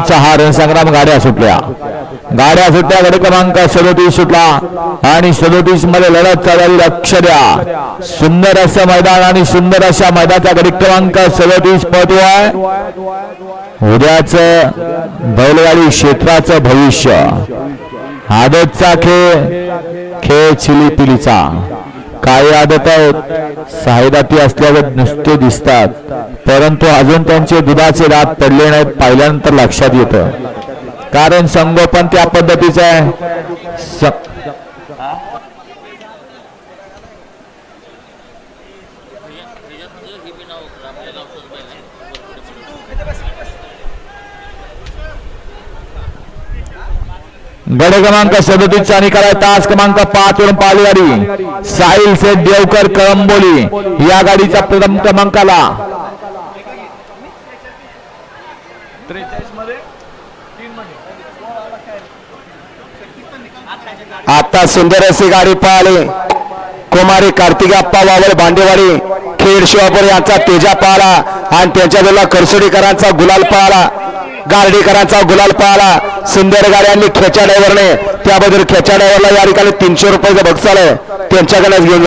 आजचा हा रणसंग्राम गाड्या सुटल्या गाडी क्रमांक 37 सुटला आणि 37 मध्ये लढत चालली. लक्ष द्या, सुंदर असं मैदान आणि सुंदर अशा मैदानाचा गाडी क्रमांक 37 पळतोय. उद्याच बैलगाडी क्षेत्राचं भविष्य, आदतचा खेळ चिलीपिलीचा. काही आदत आहेत साहेदाती असल्यावर नुसते दिसतात, परंतु अजून त्यांचे दुधाचे दात पडले नाहीत. पाहिल्यानंतर लक्षात येतं, कारण संगोपन त्या पद्धतीचं आहे. गड क्रमांक 37 चा निकाल आहे. तास क्रमांक 5 वरून पाहिली गाडी साहिल शेठ देवकर कळंबोली या गाडीचा प्रथम क्रमांकाला. आता सुंदर अशी गाडी पळाली. कुमारी कार्तिक अप्पा वावळ भांडेवाडी खेड शिवापूर यांचा तेजा पळाला आणि त्यांच्या वेळेला करसोडीकरांचा गुलाल पळाला, गार्डीकरांचा गुलाल पळाला. सुंदर गाड्यांनी खेचा ड्रायव्हरने, त्याबद्दल खेचा ड्रायव्हरला या ठिकाणी 300 रुपयाचं बक्षीस आलंय, त्यांच्याकडे घेऊन